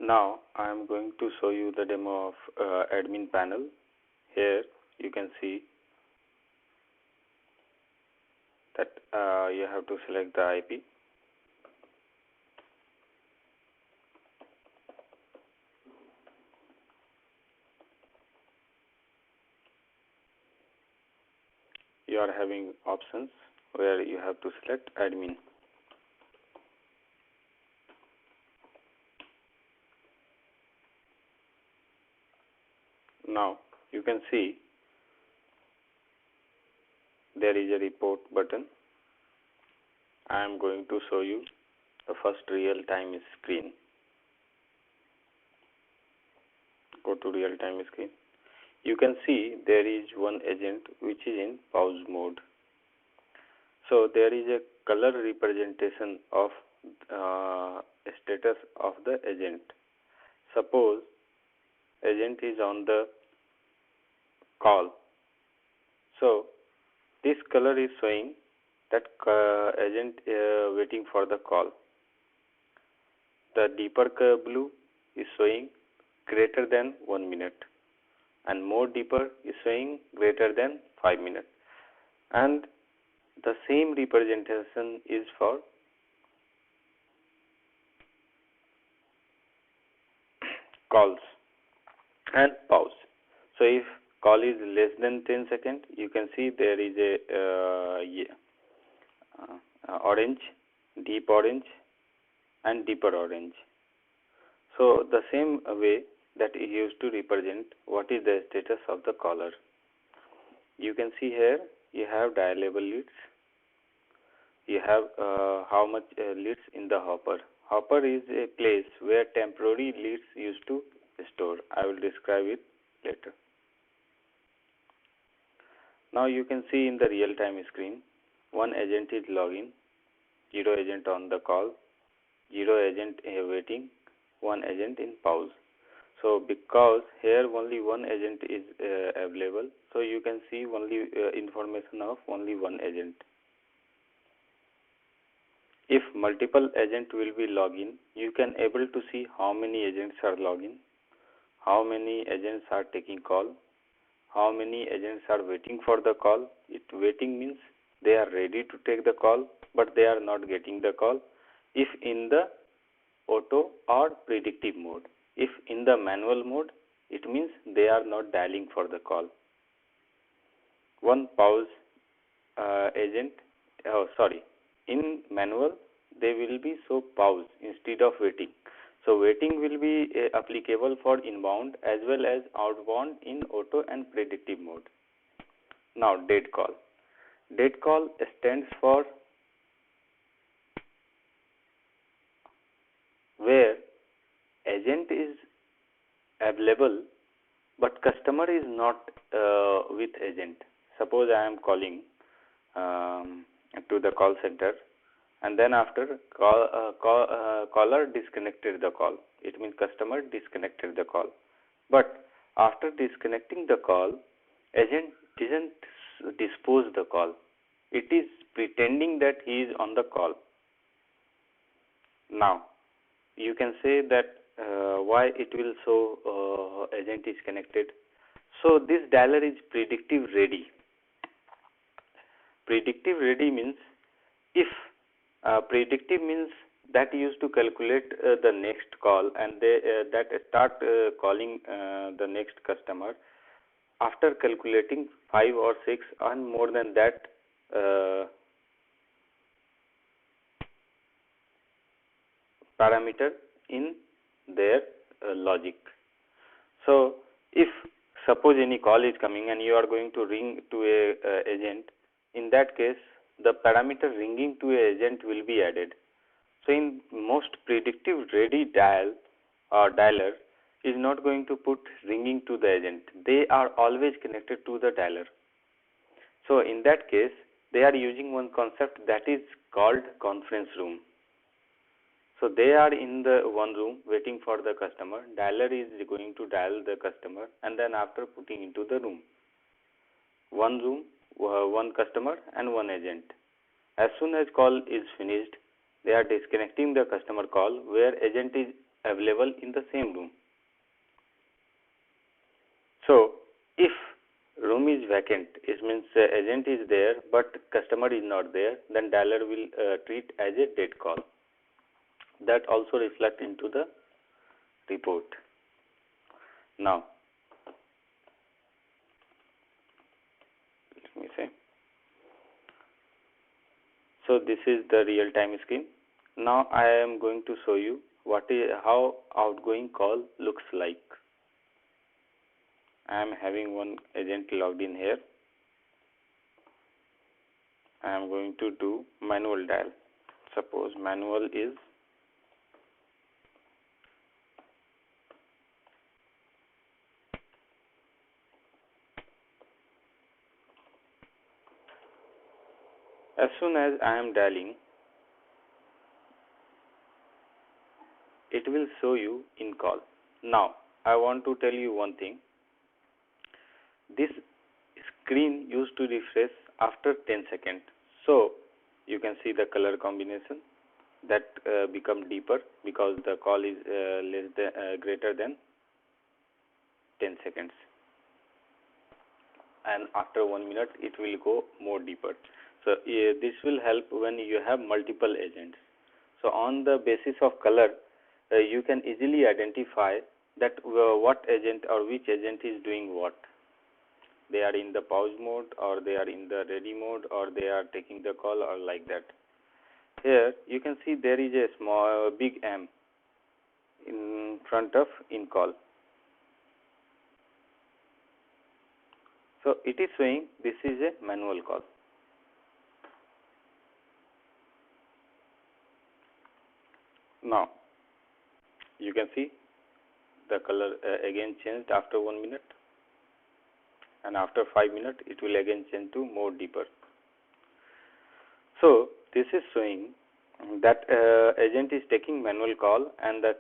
Now I am going to show you the demo of admin panel. Here you can see that you have to select the IP. You are having options where you have to select admin. Now you can see there is a report button. I am going to show you the first real-time screen. Go to real-time screen. You can see there is one agent which is in pause mode. So there is a color representation of status of the agent. Suppose agent is on the call. So this color is showing that agent waiting for the call. The deeper blue is showing greater than 1 minute, and more deeper is showing greater than 5 minutes. And the same representation is for calls and pause. So if call is less than 10 seconds, you can see there is a orange, deep orange and deeper orange. So the same way that is used to represent what is the status of the caller. You can see here you have dialable leads. You have how much leads in the hopper. Hopper is a place where temporary leads used to store. I will describe it later. Now you can see in the real-time screen, one agent is logging, 0 agent on the call, 0 agent waiting, 1 agent in pause. So because here only one agent is available, so you can see only information of only one agent. If multiple agents will be logging, you can able to see how many agents are logging, how many agents are taking call, how many agents are waiting for the call. Waiting means they are ready to take the call, but they are not getting the call. If in the auto or predictive mode. If in the manual mode, it means they are not dialing for the call. One pause agent, in manual they will be so pause instead of waiting. So waiting will be applicable for inbound as well as outbound in auto and predictive mode. Now dead call. Dead call stands for where agent is available but customer is not with agent. Suppose I am calling to the call center, and then after caller disconnected the call. It means customer disconnected the call. But after disconnecting the call, agent didn't dispose the call. It is pretending that he is on the call. Now you can say that why it will show agent is connected. So this dialer is predictive ready. Predictive ready means if predictive means that used to calculate the next call, and they that start calling the next customer after calculating 5 or 6 and more than that parameter in their logic. So if suppose any call is coming and you are going to ring to a agent, in that case the parameter ringing to a agent will be added. So in most predictive ready dial or dialer is not going to put ringing to the agent. They are always connected to the dialer. So in that case they are using one concept that is called conference room. So they are in the one room waiting for the customer. Dialer is going to dial the customer, and then after putting into the room. One room, one customer and one agent. As soon as call is finished, they are disconnecting the customer call where agent is available in the same room. So if room is vacant, it means agent is there but customer is not there, then dialer will treat as a dead call. That also reflect into the report. Now let me say, so this is the real time screen. Now I am going to show you how outgoing call looks like. I am having one agent logged in here. I am going to do manual dial. Suppose manual is as soon as I am dialing, it will show you in call. Now I want to tell you one thing. This screen used to refresh after 10 seconds. So you can see the color combination that become deeper because the call is greater than 10 seconds. And after 1 minute it will go more deeper. So this will help when you have multiple agents. So on the basis of color, you can easily identify that what agent or which agent is doing what. They are in the pause mode, or they are in the ready mode, or they are taking the call, or like that. Here you can see there is a big M in front of in call. So it is showing this is a manual call. Now you can see the color again changed after 1 minute, and after 5 minutes it will again change to more deeper. So this is showing that agent is taking manual call, and the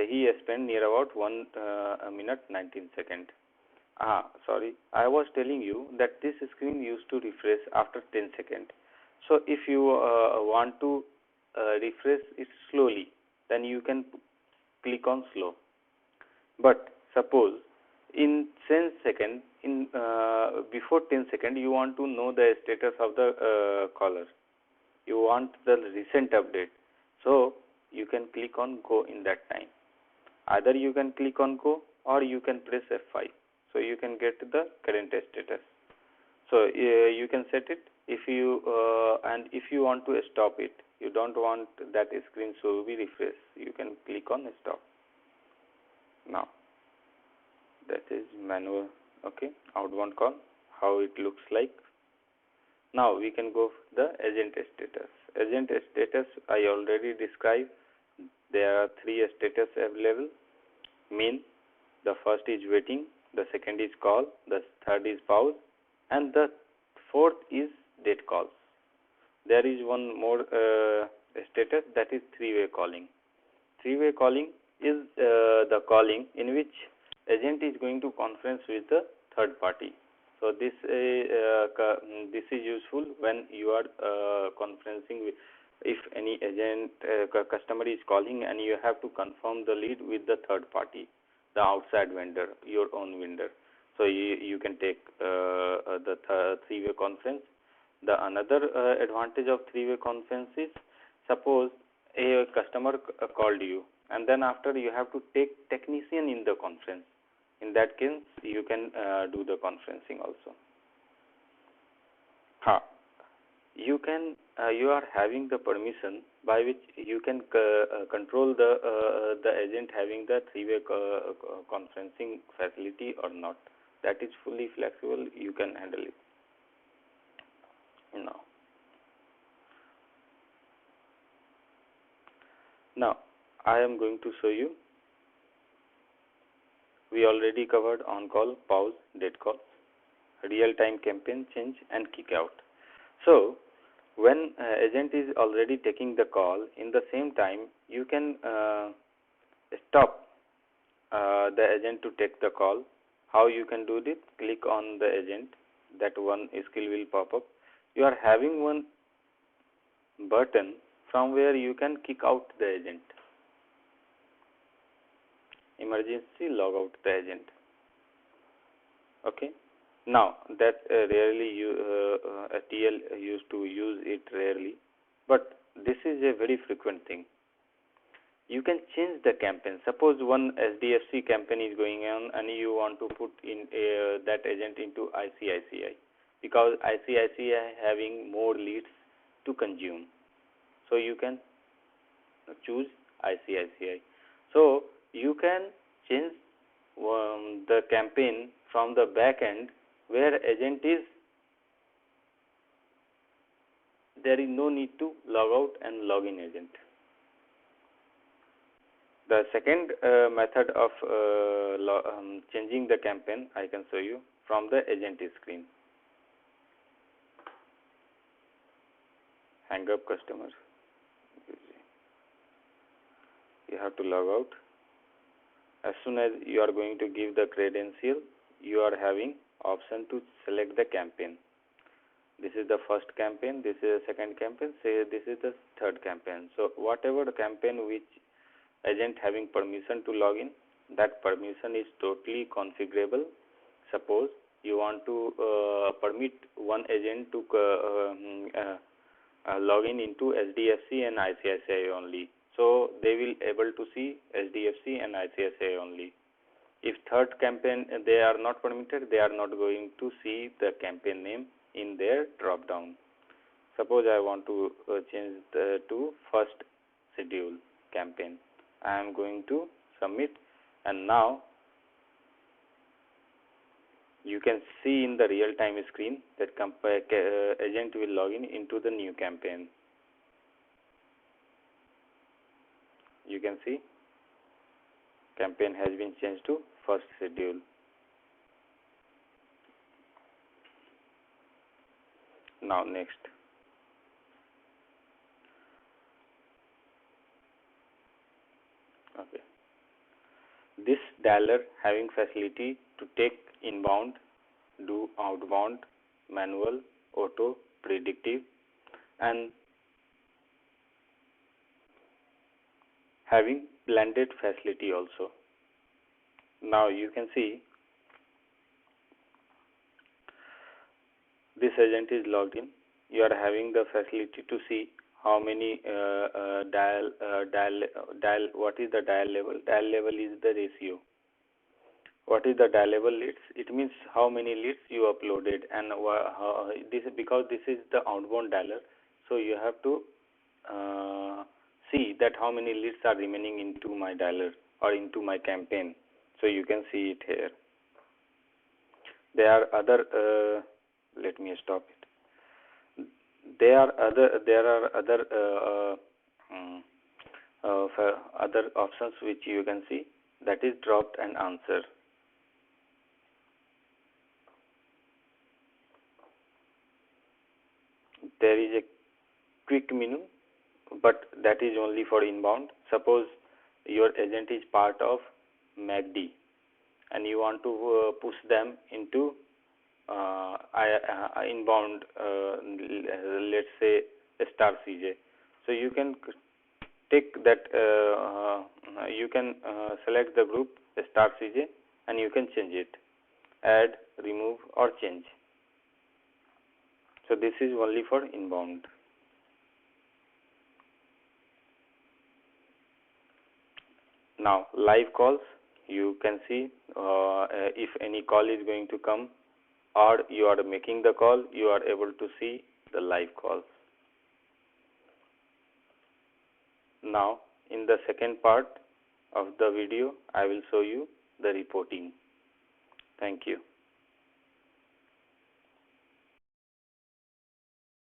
he spent near about 1 minute 19 seconds. Sorry, I was telling you that this screen used to refresh after 10 seconds. So if you want to refresh it slowly, then you can click on slow. But suppose in 10 seconds, before 10 seconds, you want to know the status of the caller. You want the recent update. So you can click on go in that time. Either you can click on go, or you can press F5. So you can get the current status. So you can set it. If you and if you want to stop it, you don't want that screen to be refreshed, you can click on stop. Now that is manual. Okay, outbound call, how it looks like. Now we can go the agent status. Agent status I already described. There are 3 status available. Mean, the first is waiting, the second is call, the third is pause, and the fourth is dead calls. There is one more status, that is three-way calling. Three-way calling is the calling in which agent is going to conference with the third party. So this is useful when you are conferencing with, if any agent customer is calling and you have to confirm the lead with the third party, the outside vendor, your own vendor. So you can take the three-way conference. The another advantage of three-way conference is, suppose a customer called you, and then after you have to take technician in the conference. In that case, you can do the conferencing also. You are having the permission by which you can control the agent having the three-way conferencing facility or not. That is fully flexible. You can handle it. Now I am going to show you. We already covered on call, pause, dead call, real time campaign change, and kick out. So when agent is already taking the call, in the same time you can stop the agent to take the call. How you can do this? Click on the agent. That one skill will pop up. You are having one button from where you can kick out the agent. emergency log out the agent. Okay. Now that rarely a TL used to use it rarely, but this is a very frequent thing. You can change the campaign. Suppose one SDFC campaign is going on and you want to put in that agent into ICICI, because ICICI having more leads to consume, so you can choose ICICI. So you can change the campaign from the back end where agent is, there is no need to log out and log in agent. The second method of changing the campaign I can show you from the agent screen. Hang up customers. You have to log out. As soon as you are going to give the credential, you are having option to select the campaign. This is the first campaign, this is the second campaign, say this is the third campaign. So whatever the campaign which agent having permission to log in, that permission is totally configurable. Suppose you want to permit one agent to log in into SDFC and ICICI only, so they will able to see SDFC and ICICI only. If third campaign they are not permitted, they are not going to see the campaign name in their drop down. Suppose I want to change to first schedule campaign. I am going to submit, and now you can see in the real time screen that agent will log in into the new campaign. You can see campaign has been changed to first schedule. Now next, okay, this dialer having facility to take inbound, do outbound, manual, auto, predictive, and having blended facility also. Now you can see this agent is logged in. You are having the facility to see how many dial. What is the dial level? Dial level is the ratio. What is the dialable leads? It means how many leads you uploaded, and this, because this is the outbound dialer, so you have to see that how many leads are remaining into my dialer or into my campaign. So you can see it here. There are other. Let me stop it. There are other other options which you can see, that is dropped and answer. There is a quick menu, but that is only for inbound. Suppose your agent is part of MACD and you want to push them into inbound, let's say star CJ. So you can take that, you can select the group star CJ and you can change it, add, remove or change. So this is only for inbound. Now live calls, you can see if any call is going to come or you are making the call, you are able to see the live calls. Now in the second part of the video, I will show you the reporting. Thank you.